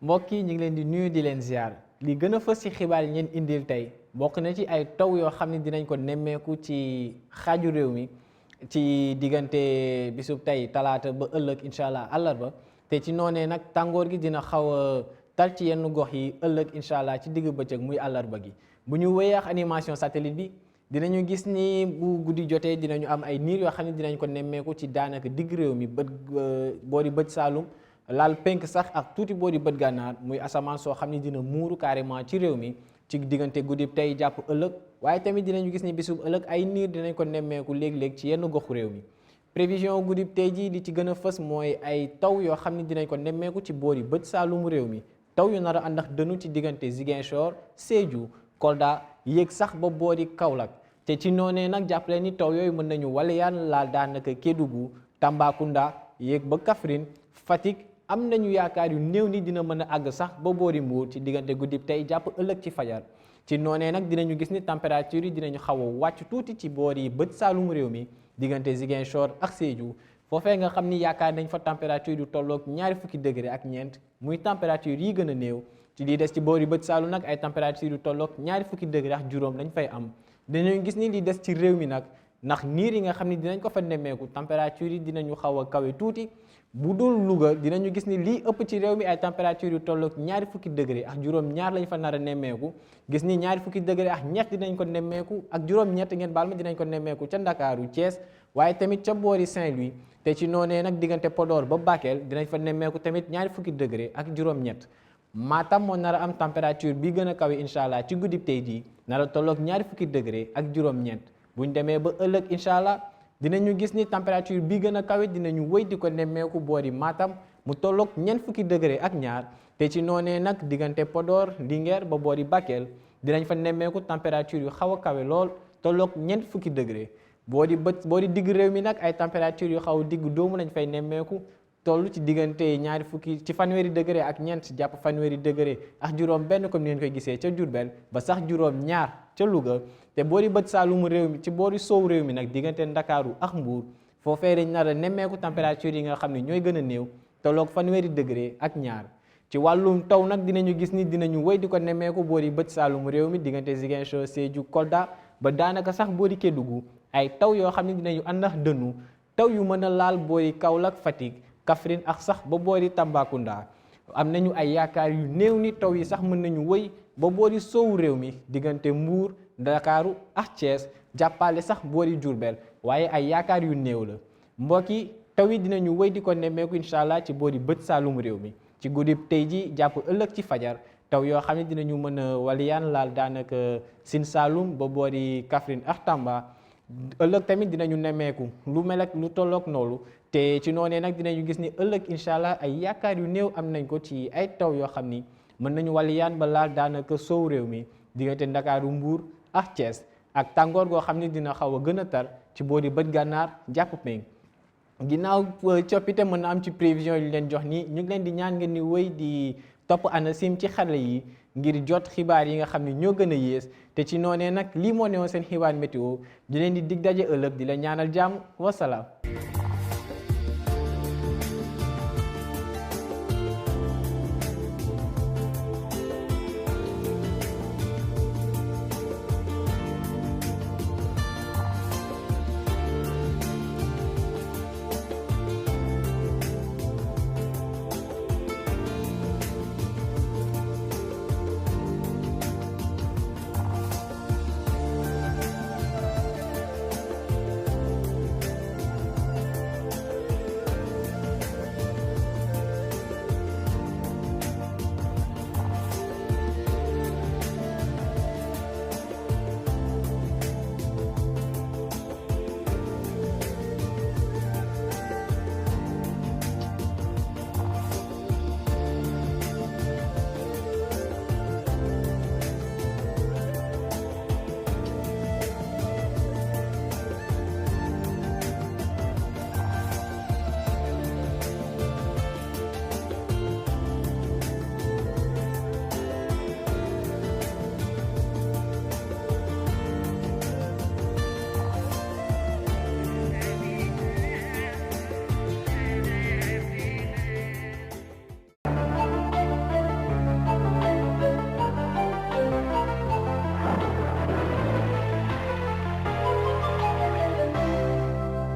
mbokk yi ñu ngi leen di nuyu di leen ziar li gën a fës ci xibaar yi ngeen indil tey bokk na ci ay taw yoo xam ne dinañ ko nemmeeku ci xaaju réew mi ci diggante bisub tey talaata ba ëllëg incha allah àllarba te ci noonee nag tàngoor gi dina xaw a tal ci yenn gox yi ëllëg incha allah ci digg bëccëg muy àllarba gi bu ñu wéyee ak animation satellite bi dinañu gis ni bu guddi jotee dinañu am ay niir yoo xam ne dinañ ko nemmeeku ci daanaka digg réew mi bët boori bëj Saalum laal penk sax ak tuuti boori bët gànnaar muy asamaan soo xam ne dina muuru carrément ci réew mi ci diggante guddi tey jàpp ëllëg waaye tamit dinañu gis ni bisub ëllëg ay niir dinañ ko nemmeeku léeg-léeg ci yenn goxu réew mi prévision guddi tey jii di ci gën a fës mooy ay taw yoo xam ne dinañ ko nemmeeku ci boori bëj Saalumu réew mi taw yu nar a ànd ak dënu ci diggante Ziguinchor Sédhiou Kolda yéeg sax ba boori Kaolack te ci noonee nag jàppale ni taw yooyu mën nañu waliyaan laal daanaka Kédougou Tambacounda yéeg ba Kaffrine Fatick am nañu yaakaar yu néew ni dina mën a àgg sax ba boori Mbuur ci diggante guddi tey jàpp ëllëg ci fajar ci noonee nag dinañu gis ni température yi dinañu xaw a wàcc tuuti ci boori bët Saalum réew mi diggante Ziguinchor ak Sédhiou foofee nga xam ni yaakaar nañ fa température yu tolloog ñaari fukki degré ak ñeent muy température yi gën a néew ci lii des ci boori bët Saalum nag ay température yu tolloog ñaari fukki degré ak juróom lañ fay am dinañu gis ni lii des ci réew mi nag ndax niir yi nga xam ni dinañ ko fa nemmeeku température yi dinañu xaw a kawe tuuti bu dul Louga dinañu gis ni lii ëpp ci réew mi ay température yu tolloog ñaari fukki degré ak juróom-ñaar lañ fa nar a nemmeeku gis ni ñaari fukki degré ak ñett dinañ ko nemmeeku ak juróom-ñett ngeen baal ma dinañ ko nemmeeku ca Ndakaaru Thiès waaye tamit ca boori Saint-Louis te ci noonee nag diggante Podor ba Bakel dinañ fa nemmeeku tamit ñaari fukki degré ak juróom-ñett Matam moo nar a am température bi gën a kawe incha allah ci guddi tey jii nar a tolloog ñaari fukki degré ak juróom-ñeent buñ demee ba ëllëg incha allah dinañu gis ni température bi gën a kawe dinañu wëy di ko nemmeeku boori Matam mu tolloog ñeent fukki degré ak ñaar te ci noonee nag diggante Podor Linguère ba boori Bakel dinañ fa nemmeeku température yu xaw a kawe lool tolloog ñeent fukki degré boori digg réew mi nag ay température yu xaw a digg doomu lañ fay nemmeeku toll ci diggante ñaari fukki ci fanweeri degré ak ñeent jàpp fanweeri degré ak juróom benn comme ni ngeen koy gisee ca Diourbel ba sax juróom ñaar ca Louga te boori bët Saalumu réew mi ci boori soow réew mi nag diggante Ndakaaru ak Mbuur foofee dañ nar a nemmeeku température yi nga xam ne ñooy gën a néew tolloog fanweeri degré ak ñaar ci wàllum taw nag dinañu gis ni dinañu wéy di ko nemmeeku boori bët Saalumu réew mi diggante Ziguinchor Sédhiou Kolda ba daanaka sax boori Kédougou ay taw yoo xam ne dinañu ànd ak dënnu taw yu mën a laal boori Kaolack Fatick Kaffrine ak sax ba boori Tambacounda am nañu ay yaakaar yu néew ni taw yi sax mën nañu wëy ba boori soowu réew mi diggante Mbuur Ndakaaru ak Thiès jàppale sax boori Diourbel waaye ay yaakaar yu néew la mbokk yi taw yi dinañu wëy di ko nemmeeku incha allah ci boori bët Saalum réew mi ci guddi tey ji jàpp ëllëg ci fajar taw yoo xam ne dinañu mën a waliyaan laal daanaka Sine Saalum ba boori Kaffrine ak Tamba ëllëg tamit dinañu nemmeeku lu mel ak lu tolloog noonu te ci noonee nag dinañu gis ni ëllëg incha allah ay yaakaar yu néew am nañ ko ci ay taw yoo xam ni mën nañu waliyaan ba laal daanaka soow réew mi diggante Ndakaaru Mbuur ak Thiès ak tàngoor goo xam ni dina xaw a gën a tar ci boori bët gànnaar jàpp penk ginnaaw coppite mën na am ci prévision yu leen jox ni ñu ngi leen di ñaan ngeen ni wéy di topp ANACIM ci xarala yi ngir jot xibaar yi nga xam ne ñoo gën a yées te ci noonee nag lii moo newoon seen xibaar météo di leen di dig daje ëllëg di la ñaanal jàmm wasalaam